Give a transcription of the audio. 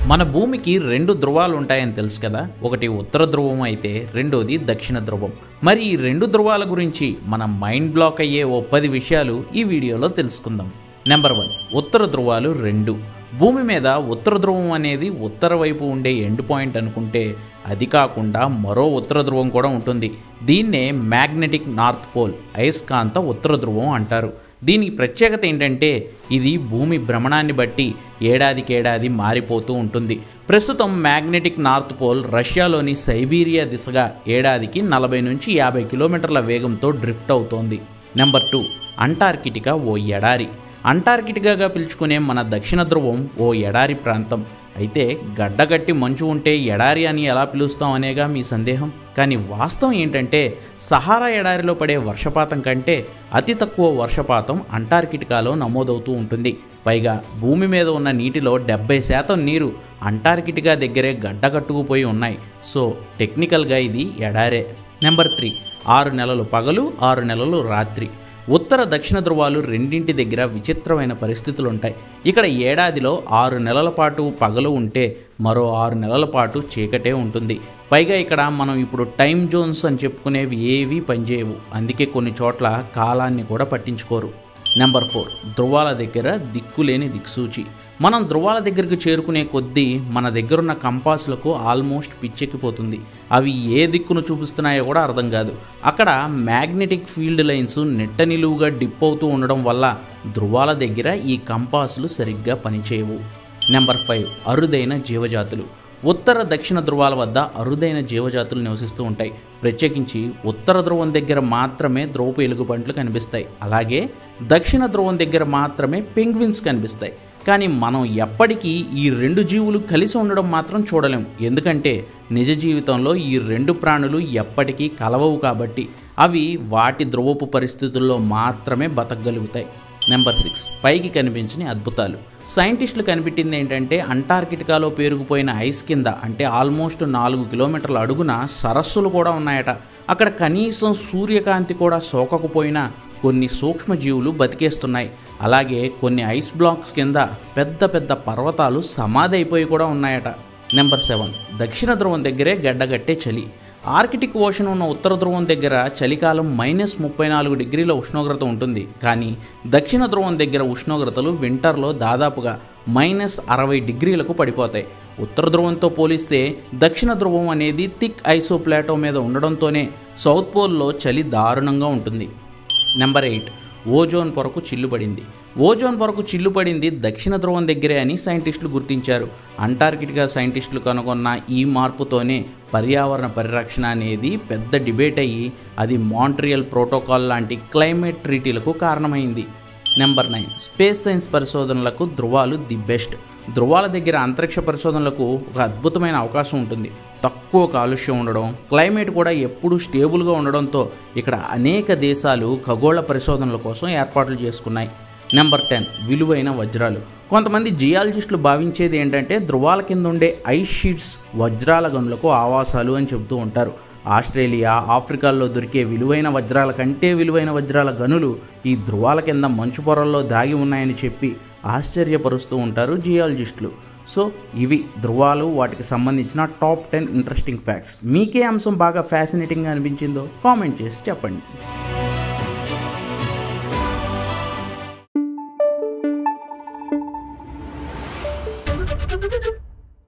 మన భూమికి రెండు ధ్రువాలు ఉంటాయని తెలుసు కదా. ఒకటి ఉత్తర ధ్రువం అయితే రెండోది దక్షిణ ధ్రువం. మరి ఈ రెండు ధ్రువాల గురించి మన మైండ్ బ్లాక్ అయ్యే ఓ 10 విషయాలు ఈ వీడియోలో తెలుసుకుందాం. నెంబర్ 1, ఉత్తర ధ్రువాలు రెండు. భూమి మీద ఉత్తర ధ్రువం అనేది ఉత్తర వైపు ఉండే ఎండ్ పాయింట్ అనుకుంటే అది కాకుండా మరో ఉత్తర ధ్రువం కూడా ఉంటుంది. దీన్నే మ్యాగ్నెటిక్ నార్త్ పోల్, అయస్కాంత ఉత్తర ధ్రువం అంటారు. దీనికి ప్రత్యేకత ఏంటంటే ఇది భూమి భ్రమణాన్ని బట్టి ఏడాదికేడాది మారిపోతూ ఉంటుంది. ప్రస్తుతం మ్యాగ్నెటిక్ నార్త్ పోల్ రష్యాలోని సైబీరియా దిశగా ఏడాదికి 40 నుంచి 50 కిలోమీటర్ల వేగంతో డ్రిఫ్ట్ అవుతోంది. నెంబర్ 2, అంటార్కిటికా ఓ ఎడారి. అంటార్కిటికాగా పిలుచుకునే మన దక్షిణ ధ్రువం ఓ ఎడారి ప్రాంతం. అయితే గడ్డగట్టి మంచు ఉంటే ఎడారి అని ఎలా పిలుస్తాం అనేగా మీ సందేహం. కానీ వాస్తవం ఏంటంటే సహారా ఎడారిలో పడే వర్షపాతం కంటే అతి తక్కువ వర్షపాతం అంటార్కిటికాలో నమోదవుతూ ఉంటుంది. పైగా భూమి మీద ఉన్న నీటిలో 70% నీరు అంటార్కిటికా దగ్గరే గడ్డకట్టుకుపోయి ఉన్నాయి. సో టెక్నికల్గా ఇది ఎడారే. నెంబర్ 3, 6 నెలలు పగలు 6 నెలలు రాత్రి. ఉత్తర దక్షిణ ధ్రువాలు రెండింటి దగ్గర విచిత్రమైన పరిస్థితులు ఉంటాయి. ఇక్కడ ఏడాదిలో 6 నెలల పాటు పగలు ఉంటే మరో 6 నెలల పాటు చీకటే ఉంటుంది. పైగా ఇక్కడ మనం ఇప్పుడు టైం జోన్స్ అని చెప్పుకునేవి ఏవీ పనిచేయవు. అందుకే కొన్ని చోట్ల కాలాన్ని కూడా పట్టించుకోరు. నెంబర్ 4, ధ్రువాల దగ్గర దిక్కులేని దిక్సూచి. మనం ధ్రువాల దగ్గరికి చేరుకునే కొద్దీ మన దగ్గరున్న కంపాస్లకు ఆల్మోస్ట్ పిచ్చెక్కిపోతుంది. అవి ఏ దిక్కును చూపిస్తున్నాయో కూడా అర్థం కాదు. అక్కడ మ్యాగ్నెటిక్ ఫీల్డ్ లైన్స్ నెట్ట నిలువుగా డిప్ అవుతూ ఉండడం వల్ల ధ్రువాల దగ్గర ఈ కంపాసులు సరిగ్గా పనిచేయవు. నెంబర్ 5, అరుదైన జీవజాతులు. ఉత్తర దక్షిణ ధ్రువాల వద్ద అరుదైన జీవజాతులు నివసిస్తూ ఉంటాయి. ప్రత్యేకించి ఉత్తర ధ్రువం దగ్గర మాత్రమే ధ్రువపు ఎలుగుబంట్లు కనిపిస్తాయి. అలాగే దక్షిణ ధ్రువం దగ్గర మాత్రమే పెంగ్విన్స్ కనిపిస్తాయి. కానీ మనం ఎప్పటికీ ఈ రెండు జీవులు కలిసి ఉండడం మాత్రం చూడలేం. ఎందుకంటే నిజ జీవితంలో ఈ రెండు ప్రాణులు ఎప్పటికీ కలవవు కాబట్టి అవి వాటి ధ్రువపు పరిస్థితుల్లో మాత్రమే బతకగలుగుతాయి. నెంబర్ 6, పైకి కనిపించని అద్భుతాలు. సైంటిస్టులు కనిపెట్టింది ఏంటంటే అంటార్కిటికాలో పేరుకుపోయిన ఐస్ కింద అంటే ఆల్మోస్ట్ 4 కిలోమీటర్ల అడుగున సరస్సులు కూడా ఉన్నాయట. అక్కడ కనీసం సూర్యకాంతి కూడా సోకకపోయినా కొన్ని సూక్ష్మజీవులు బతికేస్తున్నాయి. అలాగే కొన్ని ఐస్ బ్లాక్స్ కింద పెద్ద పెద్ద పర్వతాలు సమాధి అయిపోయి కూడా ఉన్నాయట. నెంబర్ 7, దక్షిణ ధ్రువం దగ్గరే గడ్డగట్టే చలి. ఆర్కిటిక్ ఓషన్ ఉన్న ఉత్తర ధ్రువం దగ్గర చలికాలం -34 డిగ్రీల ఉష్ణోగ్రత ఉంటుంది. కానీ దక్షిణ ధ్రువం దగ్గర ఉష్ణోగ్రతలు వింటర్లో దాదాపుగా -60 డిగ్రీలకు పడిపోతాయి. ఉత్తర ధ్రువంతో పోలిస్తే దక్షిణ ధ్రువం అనేది థిక్ ఐసోప్లాటో మీద ఉండడంతోనే సౌత్ పోల్లో చలి దారుణంగా ఉంటుంది. నెంబర్ 8, ఓజోన్ పొరకు చిల్లుపడింది. ఓజోన్ పొరకు చిల్లుపడింది దక్షిణ ధ్రువం దగ్గరే అని సైంటిస్టులు గుర్తించారు. అంటార్కిటికా సైంటిస్టులు కనుగొన్న ఈ మార్పుతోనే పర్యావరణ పరిరక్షణ అనేది పెద్ద డిబేట్ అయ్యి అది మాంట్రియల్ ప్రోటోకాల్ లాంటి క్లైమేట్ ట్రీటీలకు కారణమైంది. నెంబర్ 9, స్పేస్ సైన్స్ పరిశోధనలకు ధ్రువాలు ది బెస్ట్. ధ్రువాల దగ్గర అంతరిక్ష పరిశోధనలకు ఒక అద్భుతమైన అవకాశం ఉంటుంది. తక్కువ కాలుష్యం ఉండడం, క్లైమేట్ కూడా ఎప్పుడూ స్టేబుల్గా ఉండడంతో ఇక్కడ అనేక దేశాలు ఖగోళ పరిశోధనల కోసం ఏర్పాట్లు చేసుకున్నాయి. నెంబర్ 10, విలువైన వజ్రాలు. కొంతమంది జియాలజిస్టులు భావించేది ఏంటంటే ధ్రువాల కింద ఉండే ఐస్ షీట్స్ వజ్రాల గనులకు ఆవాసాలు అని చెబుతూ ఉంటారు. ఆస్ట్రేలియా, ఆఫ్రికాల్లో దొరికే విలువైన వజ్రాల కంటే విలువైన వజ్రాల గనులు ఈ ధ్రువాల కింద మంచు పొరల్లో దాగి ఉన్నాయని చెప్పి ఆశ్చర్యపరుస్తూ ఉంటారు జియాలజిస్టులు. సో ఇవి ధ్రువాలు, వాటికి సంబంధించిన టాప్ 10 ఇంట్రెస్టింగ్ ఫ్యాక్ట్స్. మీకే అంశం బాగా ఫ్యాసినేటింగ్గా అనిపించిందో కామెంట్ చేసి చెప్పండి.